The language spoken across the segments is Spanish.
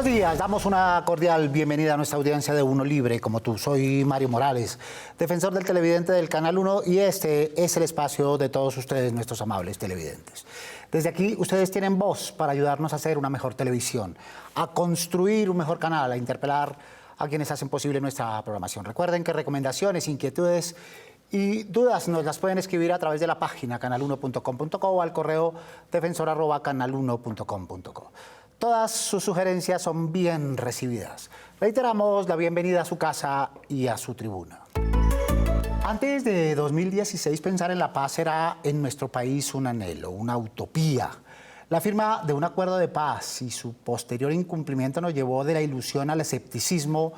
Buenos días, damos una cordial bienvenida a nuestra audiencia de Uno Libre, como tú. Soy Mario Morales, defensor del televidente del Canal 1, y este es el espacio de todos ustedes, nuestros amables televidentes. Desde aquí, ustedes tienen voz para ayudarnos a hacer una mejor televisión, a construir un mejor canal, a interpelar a quienes hacen posible nuestra programación. Recuerden que recomendaciones, inquietudes y dudas nos las pueden escribir a través de la página canal1.com.co o al correo defensor@canal1.com.co. Todas sus sugerencias son bien recibidas. Reiteramos la bienvenida a su casa y a su tribuna. Antes de 2016, pensar en la paz era en nuestro país un anhelo, una utopía. La firma de un acuerdo de paz y su posterior incumplimiento nos llevó de la ilusión al escepticismo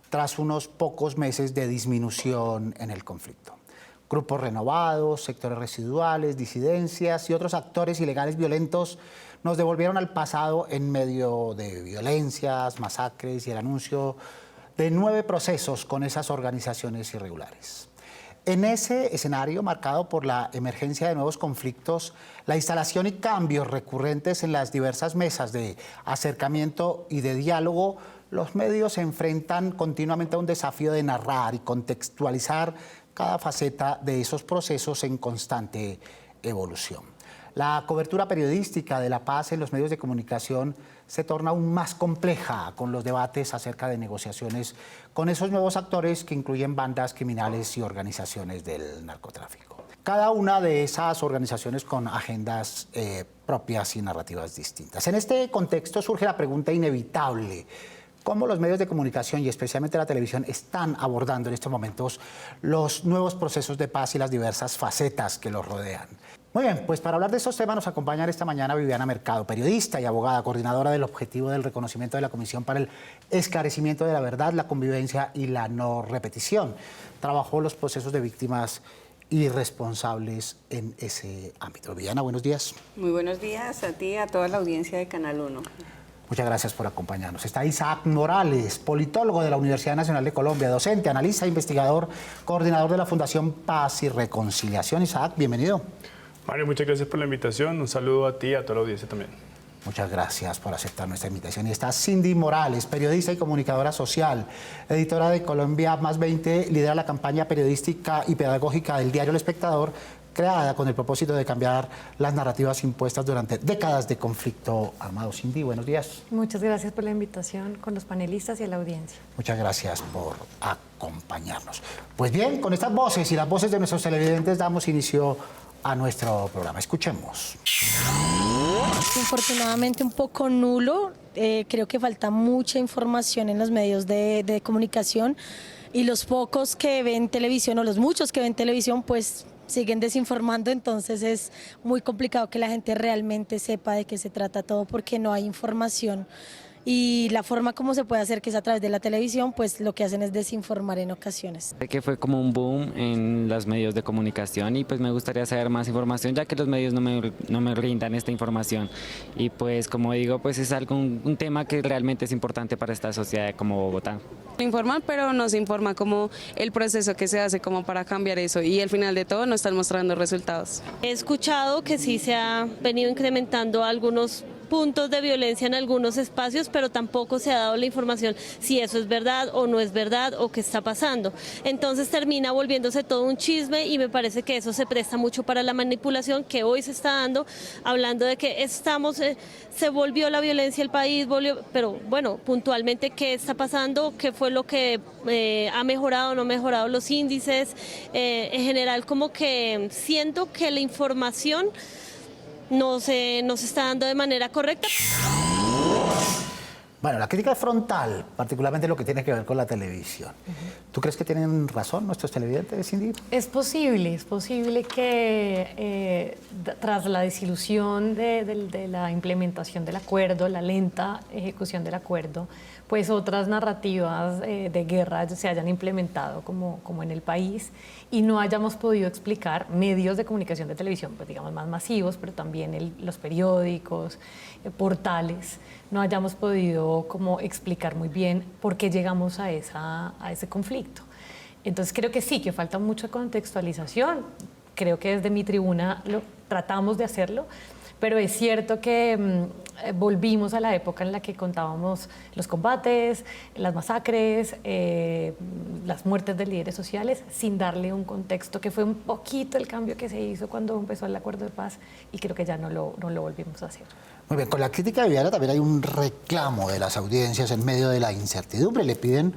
tras unos pocos meses de disminución en el conflicto. Grupos renovados, sectores residuales, disidencias y otros actores ilegales violentos nos devolvieron al pasado en medio de violencias, masacres y el anuncio de 9 procesos con esas organizaciones irregulares. En ese escenario marcado por la emergencia de nuevos conflictos, la instalación y cambios recurrentes en las diversas mesas de acercamiento y de diálogo, los medios se enfrentan continuamente a un desafío de narrar y contextualizar cada faceta de esos procesos en constante evolución. La cobertura periodística de la paz en los medios de comunicación se torna aún más compleja con los debates acerca de negociaciones con esos nuevos actores que incluyen bandas criminales y organizaciones del narcotráfico. Cada una de esas organizaciones con agendas propias y narrativas distintas. En este contexto surge la pregunta inevitable: ¿cómo los medios de comunicación y especialmente la televisión están abordando en estos momentos los nuevos procesos de paz y las diversas facetas que los rodean? Muy bien, pues para hablar de estos temas nos acompaña esta mañana Viviana Mercado, periodista y abogada, coordinadora del objetivo del reconocimiento de la Comisión para el Esclarecimiento de la Verdad, la Convivencia y la No Repetición. Trabajó los procesos de víctimas y responsables en ese ámbito. Viviana, buenos días. Muy buenos días a ti y a toda la audiencia de Canal 1. Muchas gracias por acompañarnos. Está Isaac Morales, politólogo de la Universidad Nacional de Colombia, docente, analista, investigador, coordinador de la Fundación Paz y Reconciliación. Isaac, bienvenido. Mario, muchas gracias por la invitación. Un saludo a ti y a toda la audiencia también. Muchas gracias por aceptar nuestra invitación. Y está Cindy Morales, periodista y comunicadora social, editora de Colombia Más 20, lidera la campaña periodística y pedagógica del diario El Espectador, creada con el propósito de cambiar las narrativas impuestas durante décadas de conflicto armado. Cindy, buenos días. Muchas gracias por la invitación con los panelistas y a la audiencia. Muchas gracias por acompañarnos. Pues bien, con estas voces y las voces de nuestros televidentes damos inicio a nuestro programa. Escuchemos. Infortunadamente un poco nulo, creo que falta mucha información en los medios de comunicación y los pocos que ven televisión o los muchos que ven televisión pues siguen desinformando, entonces es muy complicado que la gente realmente sepa de qué se trata todo porque no hay información. Y la forma como se puede hacer, que es a través de la televisión, pues lo que hacen es desinformar en ocasiones. Que fue como un boom en los medios de comunicación y pues me gustaría saber más información ya que los medios no me brindan esta información y pues como digo pues es un tema que realmente es importante para esta sociedad como Bogotá. Informan, pero no se informa como el proceso que se hace como para cambiar eso y al final de todo no están mostrando resultados. He escuchado que sí se ha venido incrementando algunos puntos de violencia en algunos espacios, pero tampoco se ha dado la información si eso es verdad o no es verdad o qué está pasando. Entonces termina volviéndose todo un chisme y me parece que eso se presta mucho para la manipulación que hoy se está dando, hablando de que se volvió la violencia el país, pero bueno, puntualmente qué está pasando, qué fue lo que ha mejorado o no mejorado los índices. En general como que siento que la información no se está dando de manera correcta. Bueno, la crítica es frontal, particularmente lo que tiene que ver con la televisión. ¿Tú crees que tienen razón nuestros televidentes, Cindy? Es posible que tras la desilusión de la implementación del acuerdo, la lenta ejecución del acuerdo, pues otras narrativas de guerra se hayan implementado como en el país y no hayamos podido explicar medios de comunicación de televisión, pues digamos más masivos, pero también los periódicos, portales, no hayamos podido como explicar muy bien por qué llegamos a ese conflicto. Entonces creo que sí, que falta mucha contextualización. Creo que desde mi tribuna tratamos de hacerlo, pero es cierto que volvimos a la época en la que contábamos los combates, las masacres, las muertes de líderes sociales, sin darle un contexto, que fue un poquito el cambio que se hizo cuando empezó el acuerdo de paz, y creo que ya no lo volvimos a hacer. Muy bien, con la crítica de Viviana también hay un reclamo de las audiencias en medio de la incertidumbre. Le piden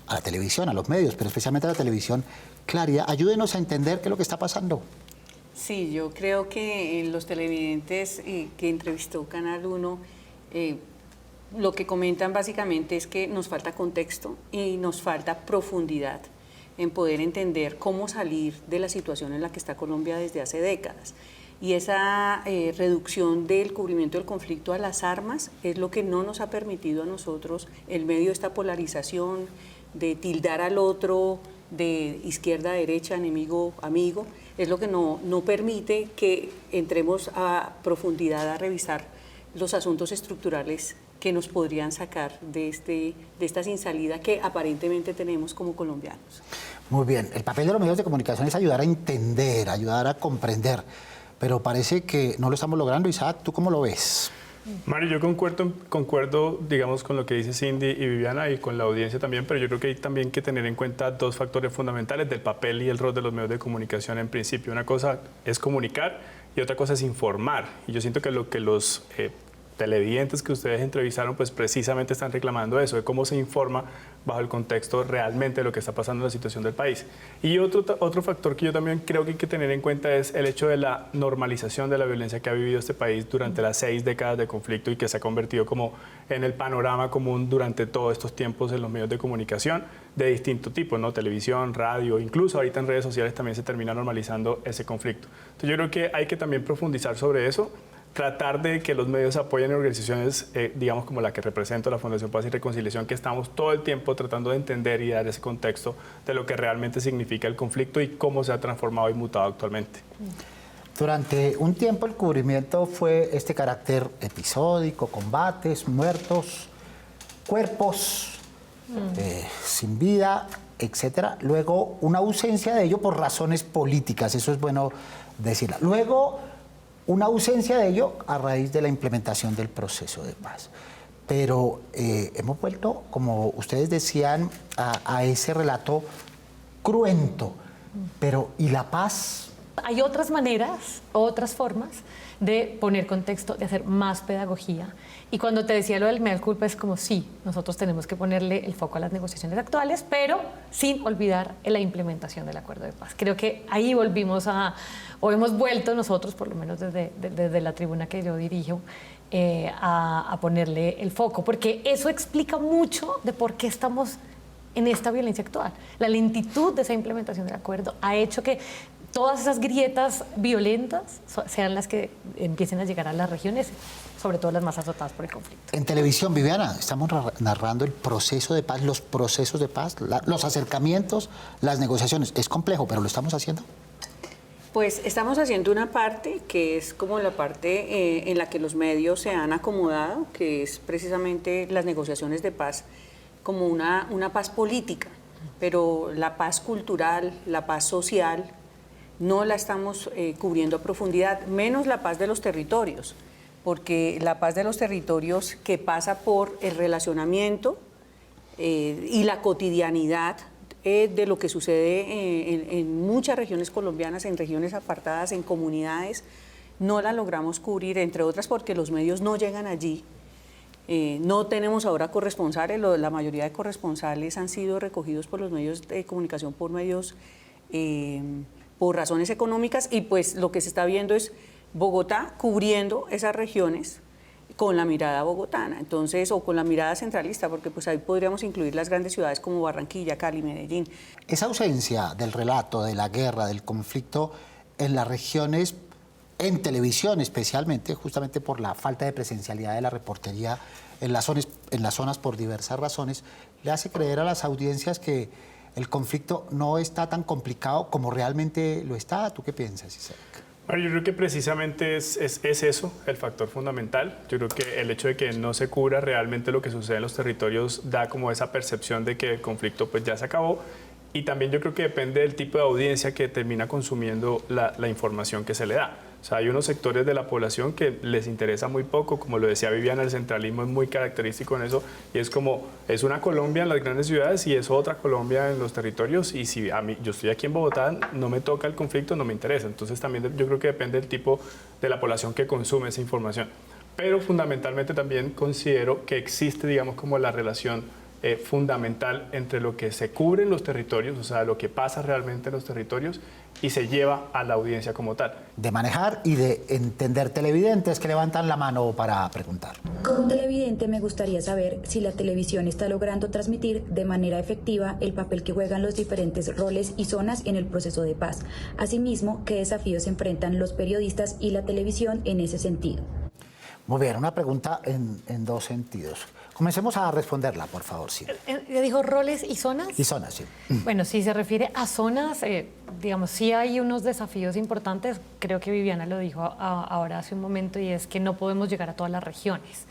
a la televisión, a los medios, pero especialmente a la televisión, claridad, ayúdenos a entender qué es lo que está pasando. Sí, yo creo que los televidentes que entrevistó Canal 1, lo que comentan básicamente es que nos falta contexto y nos falta profundidad en poder entender cómo salir de la situación en la que está Colombia desde hace décadas. Y esa reducción del cubrimiento del conflicto a las armas es lo que no nos ha permitido a nosotros, en medio de esta polarización, de tildar al otro de izquierda a derecha, enemigo, amigo, es lo que no permite que entremos a profundidad a revisar los asuntos estructurales que nos podrían sacar de esta sin salida que aparentemente tenemos como colombianos. Muy bien, el papel de los medios de comunicación es ayudar a entender, ayudar a comprender, pero parece que no lo estamos logrando. Isaac, ¿tú cómo lo ves? Mario, yo concuerdo, digamos, con lo que dice Cindy y Viviana y con la audiencia también, pero yo creo que hay también que tener en cuenta dos factores fundamentales del papel y el rol de los medios de comunicación en principio. Una cosa es comunicar y otra cosa es informar. Y yo siento que lo que los televidentes que ustedes entrevistaron, pues precisamente están reclamando eso, de cómo se informa bajo el contexto realmente de lo que está pasando en la situación del país. Y otro factor que yo también creo que hay que tener en cuenta es el hecho de la normalización de la violencia que ha vivido este país durante las 6 décadas de conflicto y que se ha convertido como en el panorama común durante todos estos tiempos en los medios de comunicación de distinto tipo, ¿no? Televisión, radio, incluso ahorita en redes sociales también se termina normalizando ese conflicto. Entonces yo creo que hay que también profundizar sobre eso, tratar de que los medios apoyen organizaciones, digamos, como la que represento, la Fundación Paz y Reconciliación, que estamos todo el tiempo tratando de entender y dar ese contexto de lo que realmente significa el conflicto y cómo se ha transformado y mutado actualmente. Durante un tiempo el cubrimiento fue este carácter episódico, combates, muertos, cuerpos sin vida, etcétera. Luego una ausencia de ello por razones políticas, eso es bueno decirlo. Luego una ausencia de ello a raíz de la implementación del proceso de paz. Pero hemos vuelto, como ustedes decían, a ese relato cruento. Pero ¿y la paz? Hay otras maneras, otras formas de poner contexto, de hacer más pedagogía. Y cuando te decía lo del mea culpa, es como sí, nosotros tenemos que ponerle el foco a las negociaciones actuales, pero sin olvidar la implementación del acuerdo de paz. Creo que ahí volvimos o hemos vuelto nosotros, por lo menos desde la tribuna que yo dirijo, a ponerle el foco, porque eso explica mucho de por qué estamos en esta violencia actual. La lentitud de esa implementación del acuerdo ha hecho que todas esas grietas violentas sean las que empiecen a llegar a las regiones, sobre todo las más azotadas por el conflicto. En televisión, Viviana, estamos narrando el proceso de paz, los procesos de paz, los acercamientos, las negociaciones. Es complejo, pero ¿lo estamos haciendo? Pues estamos haciendo una parte que es como la parte en la que los medios se han acomodado, que es precisamente las negociaciones de paz como una paz política, pero la paz cultural, la paz social, no la estamos cubriendo a profundidad, menos la paz de los territorios, porque la paz de los territorios que pasa por el relacionamiento y la cotidianidad de lo que sucede en muchas regiones colombianas, en regiones apartadas, en comunidades, no la logramos cubrir, entre otras porque los medios no llegan allí. No tenemos ahora corresponsales, la mayoría de corresponsales han sido recogidos por los medios de comunicación por razones económicas, y pues lo que se está viendo es Bogotá cubriendo esas regiones con la mirada bogotana, entonces, o con la mirada centralista, porque pues ahí podríamos incluir las grandes ciudades como Barranquilla, Cali, Medellín. Esa ausencia del relato, de la guerra, del conflicto en las regiones, en televisión especialmente, justamente por la falta de presencialidad de la reportería en las zonas por diversas razones, le hace creer a las audiencias que el conflicto no está tan complicado como realmente lo está. ¿Tú qué piensas, Isaac? Yo creo que precisamente es eso el factor fundamental. Yo creo que el hecho de que no se cubra realmente lo que sucede en los territorios da como esa percepción de que el conflicto pues ya se acabó, y también yo creo que depende del tipo de audiencia que termina consumiendo la información que se le da. O sea, hay unos sectores de la población que les interesa muy poco, como lo decía Viviana, el centralismo es muy característico en eso, y es como, es una Colombia en las grandes ciudades y es otra Colombia en los territorios, y si a mí, yo estoy aquí en Bogotá, no me toca el conflicto, no me interesa. Entonces también yo creo que depende del tipo de la población que consume esa información. Pero fundamentalmente también considero que existe, digamos, como la relación fundamental entre lo que se cubre en los territorios, o sea, lo que pasa realmente en los territorios y se lleva a la audiencia como tal. De manejar y de entender televidentes que levantan la mano para preguntar. Como televidente me gustaría saber si la televisión está logrando transmitir de manera efectiva el papel que juegan los diferentes roles y zonas en el proceso de paz. Asimismo, ¿qué desafíos enfrentan los periodistas y la televisión en ese sentido? Muy bien, una pregunta en dos sentidos. Comencemos a responderla, por favor, sí. ¿Dijo roles y zonas? Y zonas, sí. Bueno, si se refiere a zonas, digamos, sí hay unos desafíos importantes. Creo que Viviana lo dijo ahora hace un momento, y es que no podemos llegar a todas las regiones.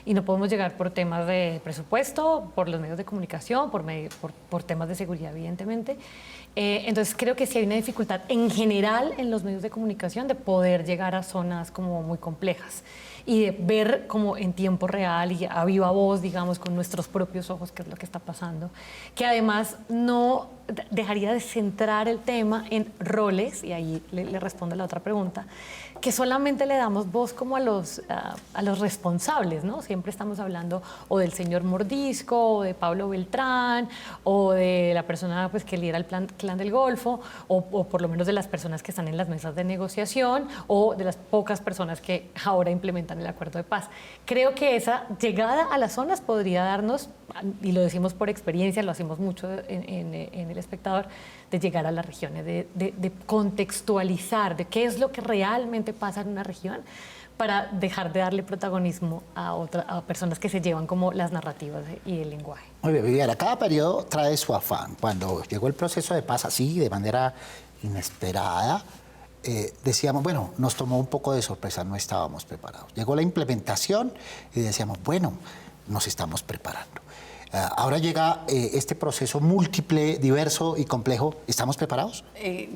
Y no podemos llegar por temas de presupuesto, por los medios de comunicación, por temas de seguridad, evidentemente. Entonces creo que sí hay una dificultad en general en los medios de comunicación de poder llegar a zonas como muy complejas y de ver como en tiempo real y a viva voz, digamos, con nuestros propios ojos qué es lo que está pasando, que además no dejaría de centrar el tema en roles, y ahí le respondo a la otra pregunta, que solamente le damos voz como a los responsables, ¿no? Siempre estamos hablando o del señor Mordisco, o de Pablo Beltrán, o de la persona pues, que lidera el Clan del Golfo, o por lo menos de las personas que están en las mesas de negociación, o de las pocas personas que ahora implementan el acuerdo de paz. Creo que esa llegada a las zonas podría darnos, y lo decimos por experiencia, lo hacemos mucho en El Espectador, de llegar a las regiones, de contextualizar de qué es lo que realmente pasa en una región, para dejar de darle protagonismo a personas que se llevan como las narrativas y el lenguaje. Muy bien, Viviana, cada periodo trae su afán. Cuando llegó el proceso de paz así, de manera inesperada, decíamos, bueno, nos tomó un poco de sorpresa, no estábamos preparados. Llegó la implementación y decíamos, bueno, nos estamos preparando. Ahora llega este proceso múltiple, diverso y complejo. ¿Estamos preparados?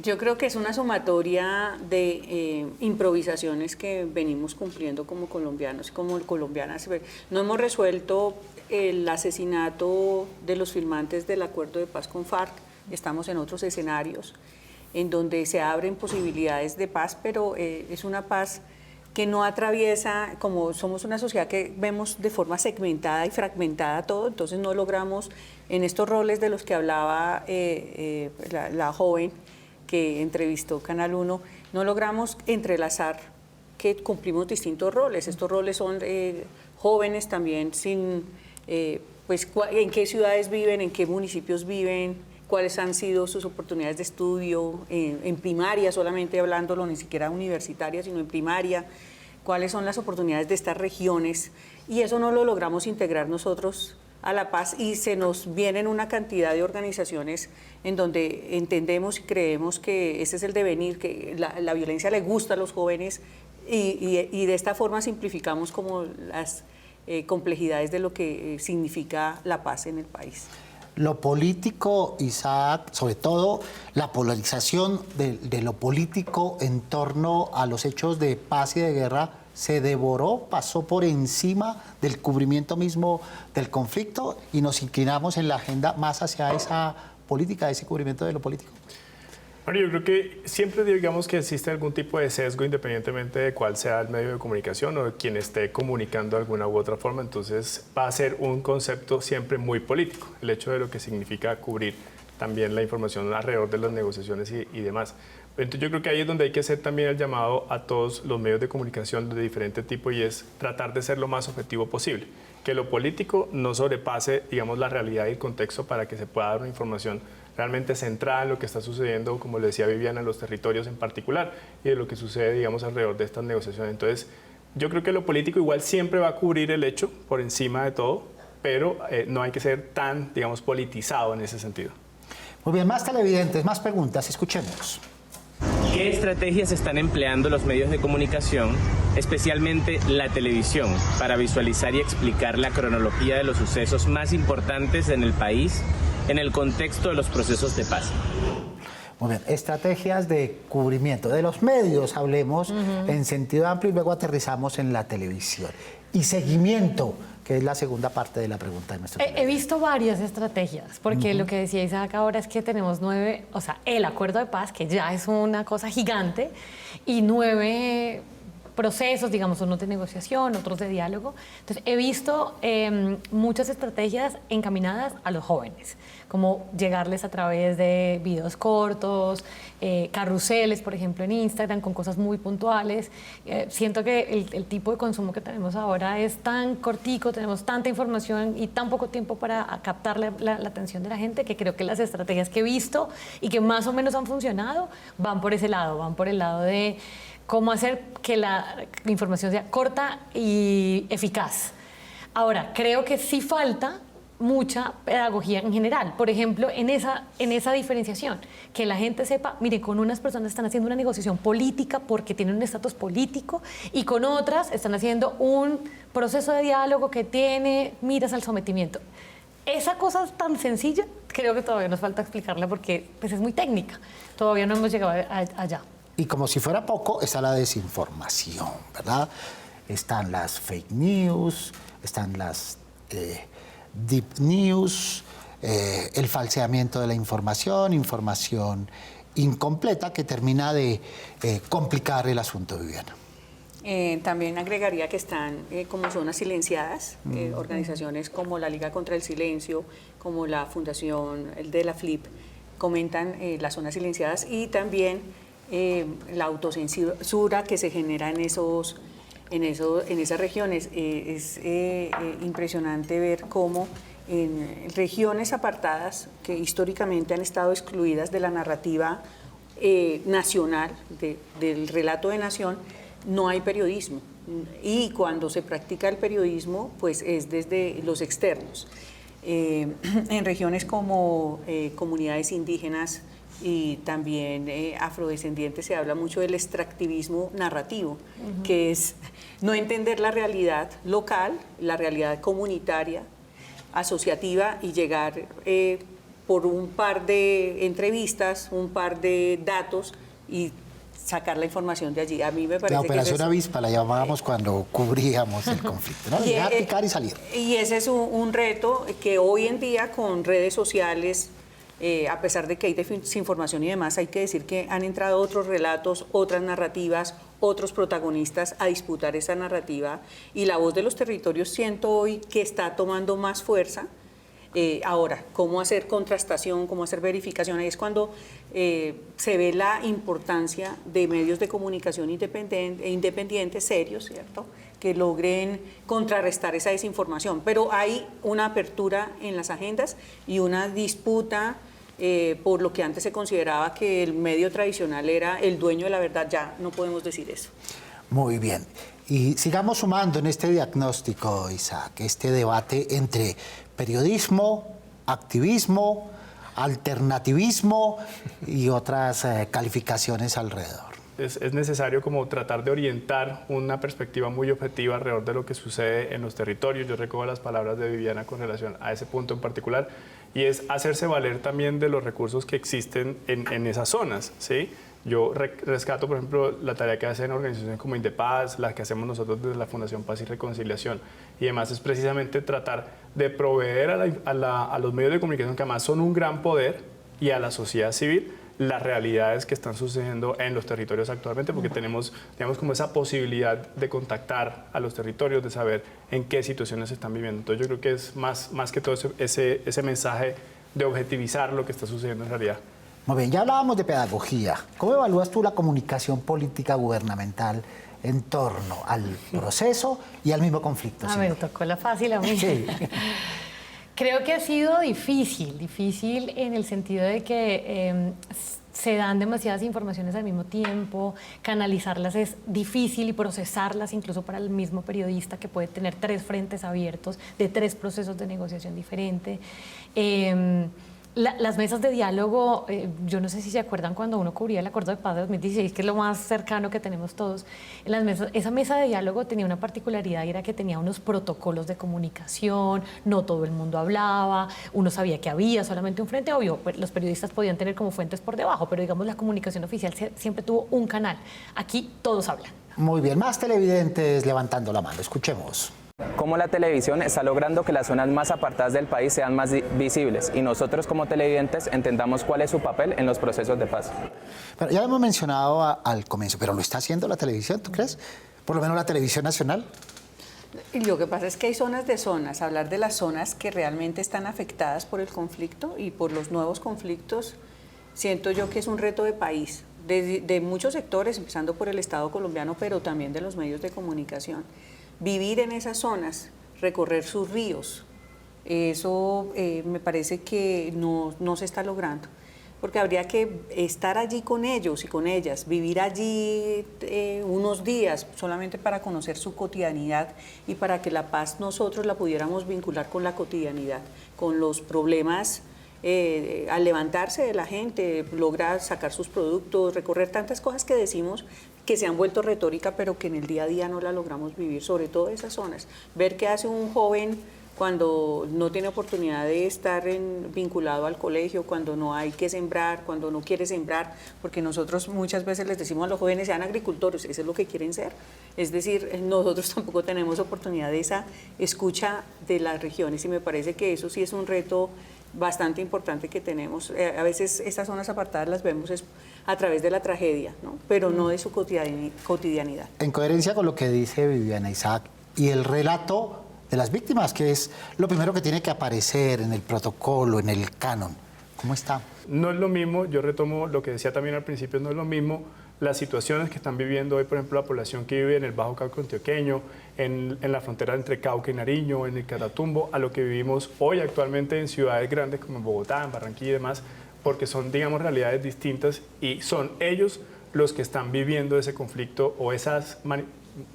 Yo creo que es una sumatoria de improvisaciones que venimos cumpliendo como colombianos y como colombianas. No hemos resuelto el asesinato de los firmantes del acuerdo de paz con FARC. Estamos en otros escenarios en donde se abren posibilidades de paz, pero es una paz que no atraviesa, como somos una sociedad que vemos de forma segmentada y fragmentada todo, entonces no logramos en estos roles de los que hablaba la joven que entrevistó Canal 1, no logramos entrelazar que cumplimos distintos roles. Estos roles son jóvenes también, sin, pues, en qué ciudades viven, en qué municipios viven, cuáles han sido sus oportunidades de estudio, en primaria solamente hablándolo, ni siquiera universitaria, sino en primaria, cuáles son las oportunidades de estas regiones, y eso no lo logramos integrar nosotros a la paz, y se nos vienen una cantidad de organizaciones en donde entendemos y creemos que ese es el devenir, que la violencia le gusta a los jóvenes, y de esta forma simplificamos como las complejidades de lo que significa la paz en el país. Lo político, Isaac, sobre todo la polarización de lo político en torno a los hechos de paz y de guerra, se devoró, pasó por encima del cubrimiento mismo del conflicto, y nos inclinamos en la agenda más hacia esa política, ese cubrimiento de lo político. Bueno, yo creo que siempre digamos que existe algún tipo de sesgo independientemente de cuál sea el medio de comunicación o de quien esté comunicando de alguna u otra forma, entonces va a ser un concepto siempre muy político, el hecho de lo que significa cubrir también la información alrededor de las negociaciones y demás. Entonces yo creo que ahí es donde hay que hacer también el llamado a todos los medios de comunicación de diferente tipo, y es tratar de ser lo más objetivo posible, que lo político no sobrepase, digamos, la realidad y el contexto para que se pueda dar una información realmente centrada en lo que está sucediendo, como le decía Viviana, en los territorios en particular, y de lo que sucede, digamos, alrededor de estas negociaciones. Entonces, yo creo que lo político igual siempre va a cubrir el hecho por encima de todo, pero no hay que ser tan, digamos, politizado en ese sentido. Muy bien, más televidentes, más preguntas, escuchemos. ¿Qué estrategias están empleando los medios de comunicación, especialmente la televisión, para visualizar y explicar la cronología de los sucesos más importantes en el país en el contexto de los procesos de paz? Muy bien, estrategias de cubrimiento. De los medios hablemos en sentido amplio y luego aterrizamos en la televisión. Y seguimiento, que es la segunda parte de la pregunta de nuestro He visto varias estrategias, porque lo que decía Isaac ahora es que tenemos 9, o sea, el acuerdo de paz, que ya es una cosa gigante, y 9 procesos, digamos, unos de negociación, otros de diálogo. Entonces, he visto muchas estrategias encaminadas a los jóvenes, como llegarles a través de videos cortos, carruseles, por ejemplo, en Instagram, con cosas muy puntuales. Siento que el tipo de consumo que tenemos ahora es tan cortico, tenemos tanta información y tan poco tiempo para captar la atención de la gente, que creo que las estrategias que he visto y que más o menos han funcionado van por ese lado, van por el lado de cómo hacer que la información sea corta y eficaz. Ahora, creo que sí falta mucha pedagogía en general. Por ejemplo, en esa diferenciación, que la gente sepa, mire, con unas personas están haciendo una negociación política porque tienen un estatus político y con otras están haciendo un proceso de diálogo que tiene miras al sometimiento. Esa cosa tan sencilla, creo que todavía nos falta explicarla porque pues, es muy técnica. Todavía no hemos llegado allá. Y como si fuera poco, está la desinformación, ¿verdad? Están las fake news, están las deep news, el falseamiento de la información incompleta que termina de complicar el asunto, Viviana. También agregaría que están como zonas silenciadas, organizaciones como la Liga contra el Silencio, como la Fundación de la FLIP, comentan las zonas silenciadas y también la autocensura que se genera en esas regiones. Es impresionante ver cómo en regiones apartadas que históricamente han estado excluidas de la narrativa nacional, del relato de nación, no hay periodismo. Y cuando se practica el periodismo, pues es desde los externos. En regiones como comunidades indígenas, y también afrodescendientes se habla mucho del extractivismo narrativo, que es no entender la realidad local, la realidad comunitaria, asociativa y llegar por un par de entrevistas, un par de datos y sacar la información de allí. A mí me parece la operación que avispa la llamábamos cuando cubríamos el conflicto, ¿no? Llegar, picar y salir. Y ese es un reto que hoy en día con redes sociales, a pesar de que hay desinformación y demás, hay que decir que han entrado otros relatos, otras narrativas, otros protagonistas a disputar esa narrativa y la voz de los territorios siento hoy que está tomando más fuerza. Ahora, cómo hacer contrastación, cómo hacer verificación, ahí es cuando se ve la importancia de medios de comunicación independientes, serios, ¿cierto?, que logren contrarrestar esa desinformación. Pero hay una apertura en las agendas y una disputa por lo que antes se consideraba que el medio tradicional era el dueño de la verdad. Ya no podemos decir eso. Muy bien. Y sigamos sumando en este diagnóstico, Isaac, este debate entre periodismo, activismo, alternativismo y otras calificaciones alrededor. Es necesario como tratar de orientar una perspectiva muy objetiva alrededor de lo que sucede en los territorios. Yo recojo las palabras de Viviana con relación a ese punto en particular y es hacerse valer también de los recursos que existen en esas zonas, ¿sí? Yo rescato, por ejemplo, la tarea que hacen organizaciones como Indepaz, la que hacemos nosotros desde la Fundación Paz y Reconciliación y demás, es precisamente tratar de proveer a los medios de comunicación, que además son un gran poder, y a la sociedad civil, las realidades que están sucediendo en los territorios actualmente, porque tenemos, digamos, como esa posibilidad de contactar a los territorios, de saber en qué situaciones se están viviendo. Entonces yo creo que es más que todo ese mensaje de objetivizar lo que está sucediendo en realidad. Muy bien, ya hablábamos de pedagogía. ¿Cómo evalúas tú la comunicación política gubernamental en torno al proceso y al mismo conflicto? A ver, tocó la fácil a mí. Sí. Creo que ha sido difícil en el sentido de que se dan demasiadas informaciones al mismo tiempo, canalizarlas es difícil y procesarlas incluso para el mismo periodista que puede tener 3 frentes abiertos de 3 procesos de negociación diferentes. Las mesas de diálogo, yo no sé si se acuerdan cuando uno cubría el Acuerdo de Paz de 2016, que es lo más cercano que tenemos todos. En las mesas, esa mesa de diálogo tenía una particularidad y era que tenía unos protocolos de comunicación, no todo el mundo hablaba, uno sabía que había solamente un frente, obvio, pues los periodistas podían tener como fuentes por debajo, pero digamos la comunicación oficial siempre tuvo un canal. Aquí todos hablan. Muy bien, más televidentes levantando la mano. Escuchemos. Cómo la televisión está logrando que las zonas más apartadas del país sean más visibles y nosotros como televidentes entendamos cuál es su papel en los procesos de paz. Bueno, ya hemos mencionado al comienzo, pero ¿lo está haciendo la televisión, tú crees? Por lo menos la televisión nacional. Y lo que pasa es que hay zonas de zonas. Hablar de las zonas que realmente están afectadas por el conflicto y por los nuevos conflictos, siento yo que es un reto de país, de muchos sectores, empezando por el Estado colombiano, pero también de los medios de comunicación. Vivir en esas zonas, recorrer sus ríos, eso me parece que no se está logrando, porque habría que estar allí con ellos y con ellas, vivir allí unos días solamente para conocer su cotidianidad y para que la paz nosotros la pudiéramos vincular con la cotidianidad, con los problemas. Al levantarse de la gente, lograr sacar sus productos, recorrer tantas cosas que decimos que se han vuelto retórica, pero que en el día a día no la logramos vivir, sobre todo esas zonas. Ver qué hace un joven cuando no tiene oportunidad de estar vinculado al colegio, cuando no hay que sembrar, cuando no quiere sembrar, porque nosotros muchas veces les decimos a los jóvenes sean agricultores, eso es lo que quieren ser. Es decir, nosotros tampoco tenemos oportunidad de esa escucha de las regiones y me parece que eso sí es un reto bastante importante que tenemos. A veces estas zonas apartadas las vemos a través de la tragedia, ¿no? Pero no de su cotidianidad. En coherencia con lo que dice Viviana Isaac y el relato de las víctimas, que es lo primero que tiene que aparecer en el protocolo, en el canon. ¿Cómo está? No es lo mismo, yo retomo lo que decía también al principio, no es lo mismo las situaciones que están viviendo hoy, por ejemplo, la población que vive en el Bajo Cauca antioqueño, en la frontera entre Cauca y Nariño, en el Catatumbo, a lo que vivimos hoy actualmente en ciudades grandes como en Bogotá, en Barranquilla y demás, porque son, digamos, realidades distintas y son ellos los que están viviendo ese conflicto o esas,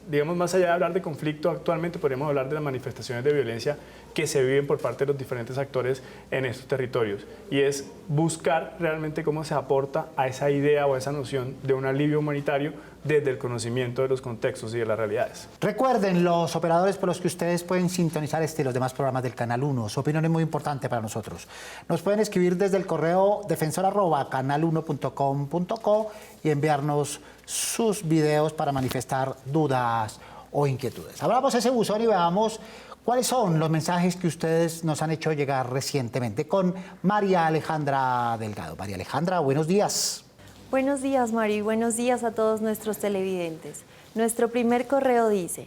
digamos, más allá de hablar de conflicto actualmente, podríamos hablar de las manifestaciones de violencia que se viven por parte de los diferentes actores en estos territorios. Y es buscar realmente cómo se aporta a esa idea o a esa noción de un alivio humanitario desde el conocimiento de los contextos y de las realidades. Recuerden los operadores por los que ustedes pueden sintonizar este y los demás programas del Canal 1. Su opinión es muy importante para nosotros. Nos pueden escribir desde el correo defensor@canal1.com.co y enviarnos sus videos para manifestar dudas o inquietudes. Abramos ese buzón y veamos cuáles son los mensajes que ustedes nos han hecho llegar recientemente con María Alejandra Delgado. María Alejandra, buenos días. Buenos días, Mari. Buenos días a todos nuestros televidentes. Nuestro primer correo dice: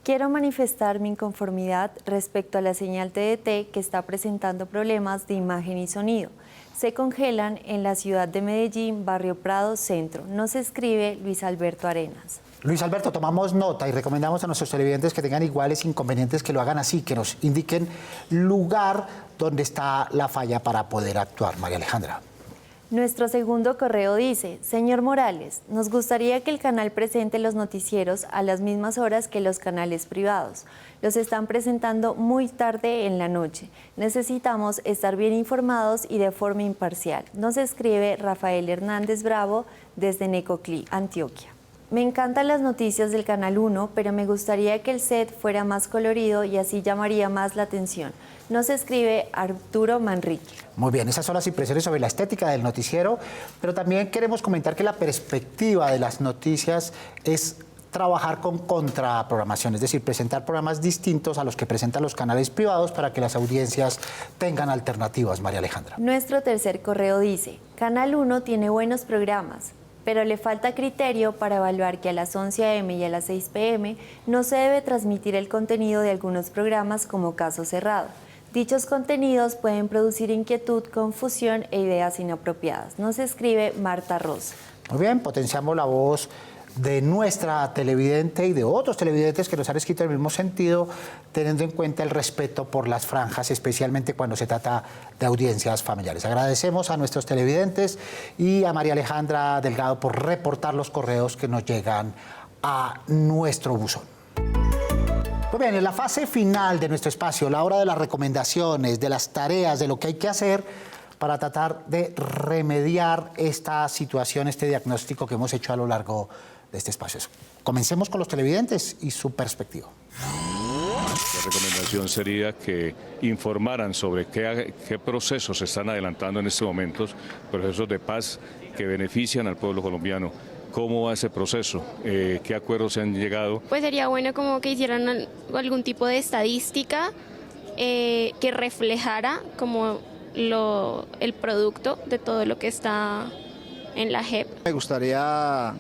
quiero manifestar mi inconformidad respecto a la señal TDT que está presentando problemas de imagen y sonido. Se congelan en la ciudad de Medellín, Barrio Prado, Centro. Nos escribe Luis Alberto Arenas. Luis Alberto, tomamos nota y recomendamos a nuestros televidentes que tengan iguales inconvenientes que lo hagan así, que nos indiquen lugar donde está la falla para poder actuar. María Alejandra. Nuestro segundo correo dice: señor Morales, nos gustaría que el canal presente los noticieros a las mismas horas que los canales privados. Los están presentando muy tarde en la noche. Necesitamos estar bien informados y de forma imparcial. Nos escribe Rafael Hernández Bravo desde Necoclí, Antioquia. Me encantan las noticias del Canal 1, pero me gustaría que el set fuera más colorido y así llamaría más la atención. Nos escribe Arturo Manrique. Muy bien, esas son las impresiones sobre la estética del noticiero, pero también queremos comentar que la perspectiva de las noticias es trabajar con contraprogramación, es decir, presentar programas distintos a los que presentan los canales privados para que las audiencias tengan alternativas. María Alejandra. Nuestro tercer correo dice: Canal 1 tiene buenos programas, pero le falta criterio para evaluar que a las 11 a.m. y a las 6 p.m. no se debe transmitir el contenido de algunos programas como Caso Cerrado. Dichos contenidos pueden producir inquietud, confusión e ideas inapropiadas. Nos escribe Marta Rosa. Muy bien, potenciamos la voz de nuestra televidente y de otros televidentes que nos han escrito en el mismo sentido, teniendo en cuenta el respeto por las franjas, especialmente cuando se trata de audiencias familiares. Agradecemos a nuestros televidentes y a María Alejandra Delgado por reportar los correos que nos llegan a nuestro buzón. Muy bien, en la fase final de nuestro espacio, la hora de las recomendaciones, de las tareas, de lo que hay que hacer, para tratar de remediar esta situación, este diagnóstico que hemos hecho a lo largo de este espacio. Comencemos con los televidentes y su perspectiva. La recomendación sería que informaran sobre qué procesos se están adelantando en estos momentos, procesos de paz que benefician al pueblo colombiano. ¿Cómo va ese proceso? ¿Qué acuerdos se han llegado? Pues sería bueno como que hicieran algún tipo de estadística que reflejara como el producto de todo lo que está en la JEP. Me gustaría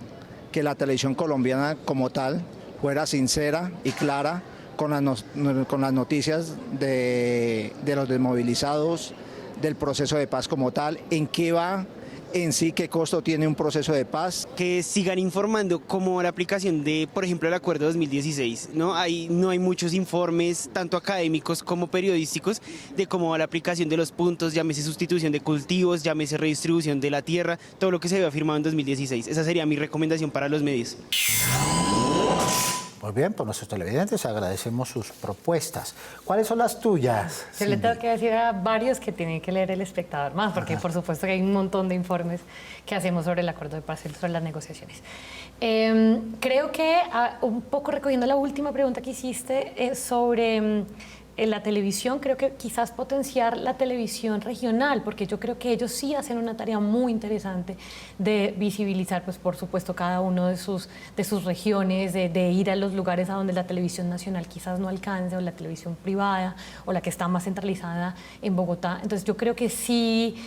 que la televisión colombiana como tal fuera sincera y clara con las noticias de los desmovilizados, del proceso de paz como tal, en qué va en sí, qué costo tiene un proceso de paz. Que sigan informando como la aplicación de, por ejemplo, el Acuerdo 2016, ¿no? No hay muchos informes, tanto académicos como periodísticos, de cómo va la aplicación de los puntos, llámese sustitución de cultivos, llámese redistribución de la tierra, todo lo que se había firmado en 2016. Esa sería mi recomendación para los medios. Muy bien, por nuestros televidentes agradecemos sus propuestas. ¿Cuáles son las tuyas? Yo le tengo que decir a varios que tienen que leer El Espectador más, porque por supuesto que hay un montón de informes que hacemos sobre el acuerdo de paz y sobre las negociaciones. Creo que, un poco recogiendo la última pregunta que hiciste sobre la televisión, creo que quizás potenciar la televisión regional, porque yo creo que ellos sí hacen una tarea muy interesante de visibilizar, pues por supuesto, cada uno de sus regiones, de ir a los lugares a donde la televisión nacional quizás no alcance, o la televisión privada, o la que está más centralizada en Bogotá. Entonces yo creo que sí.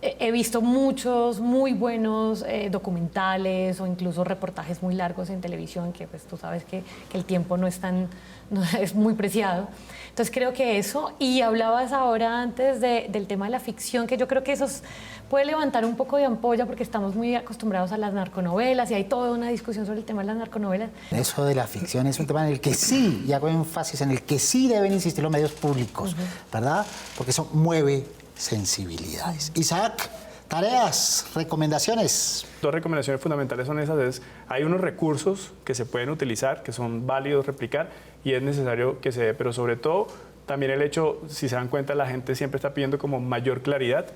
He visto muchos muy buenos documentales o incluso reportajes muy largos en televisión, que pues tú sabes que el tiempo no es muy preciado. Entonces creo que eso, y hablabas ahora antes del tema de la ficción, que yo creo que eso puede levantar un poco de ampolla porque estamos muy acostumbrados a las narconovelas y hay toda una discusión sobre el tema de las narconovelas. Eso de la ficción es un tema en el que sí, y hago énfasis, en el que sí deben insistir los medios públicos, ¿verdad? Porque eso mueve sensibilidades. Isaac, tareas, recomendaciones. Dos recomendaciones fundamentales son esas. Hay unos recursos que se pueden utilizar, que son válidos replicar, y es necesario que se dé, pero sobre todo también el hecho, si se dan cuenta, la gente siempre está pidiendo como mayor claridad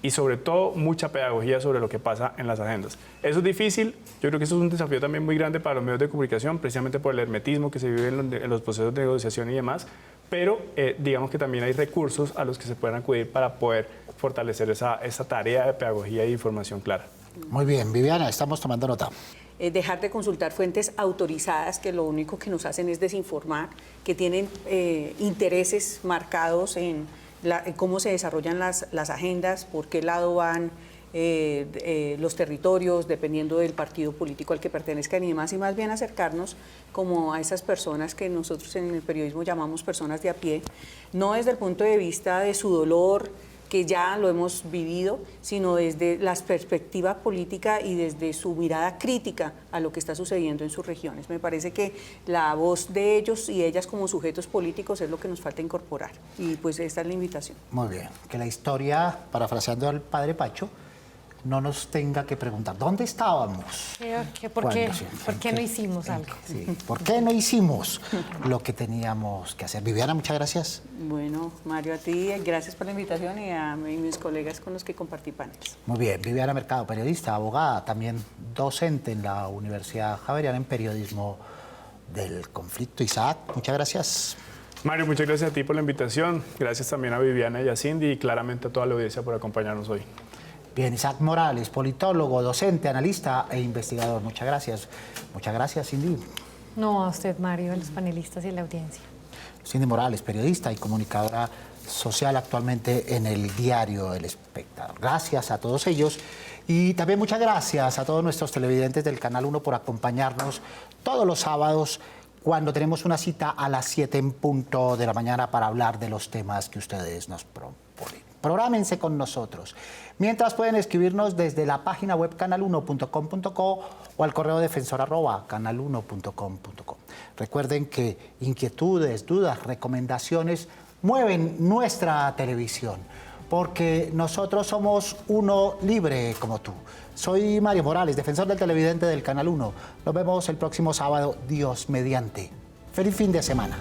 y sobre todo mucha pedagogía sobre lo que pasa en las agendas. Eso es difícil, yo creo que eso es un desafío también muy grande para los medios de comunicación, precisamente por el hermetismo que se vive en los procesos de negociación y demás, pero digamos que también hay recursos a los que se pueden acudir para poder fortalecer esa tarea de pedagogía y información clara. Muy bien, Viviana, estamos tomando nota. Dejar de consultar fuentes autorizadas que lo único que nos hacen es desinformar, que tienen intereses marcados en cómo se desarrollan las agendas, por qué lado van los territorios, dependiendo del partido político al que pertenezcan y demás, y más bien acercarnos como a esas personas que nosotros en el periodismo llamamos personas de a pie, no desde el punto de vista de su dolor, que ya lo hemos vivido, sino desde la perspectiva política y desde su mirada crítica a lo que está sucediendo en sus regiones. Me parece que la voz de ellos y ellas como sujetos políticos es lo que nos falta incorporar. Y pues esta es la invitación. Muy bien. Que la historia, parafraseando al padre Pacho, no nos tenga que preguntar ¿dónde estábamos? ¿Por qué no hicimos algo? Sí, ¿por qué no hicimos lo que teníamos que hacer? Viviana, muchas gracias. Bueno, Mario, a ti, gracias por la invitación y a mis colegas con los que compartí paneles. Muy bien, Viviana Mercado, periodista, abogada, también docente en la Universidad Javeriana en periodismo del conflicto. Isaac, muchas gracias. Mario, muchas gracias a ti por la invitación. Gracias también a Viviana y a Cindy y claramente a toda la audiencia por acompañarnos hoy. Bien, Isaac Morales, politólogo, docente, analista e investigador. Muchas gracias. Muchas gracias, Cindy. No, a usted, Mario, a los panelistas y a la audiencia. Cindy Morales, periodista y comunicadora social actualmente en el diario El Espectador. Gracias a todos ellos y también muchas gracias a todos nuestros televidentes del Canal 1 por acompañarnos todos los sábados cuando tenemos una cita a las 7 en punto de la mañana para hablar de los temas que ustedes nos proponen. Prográmense con nosotros. Mientras pueden escribirnos desde la página web canal1.com.co o al correo defensor@canal1.com.co. Recuerden que inquietudes, dudas, recomendaciones mueven nuestra televisión, porque nosotros somos uno libre como tú. Soy Mario Morales, defensor del televidente del Canal 1. Nos vemos el próximo sábado, Dios mediante. Feliz fin de semana.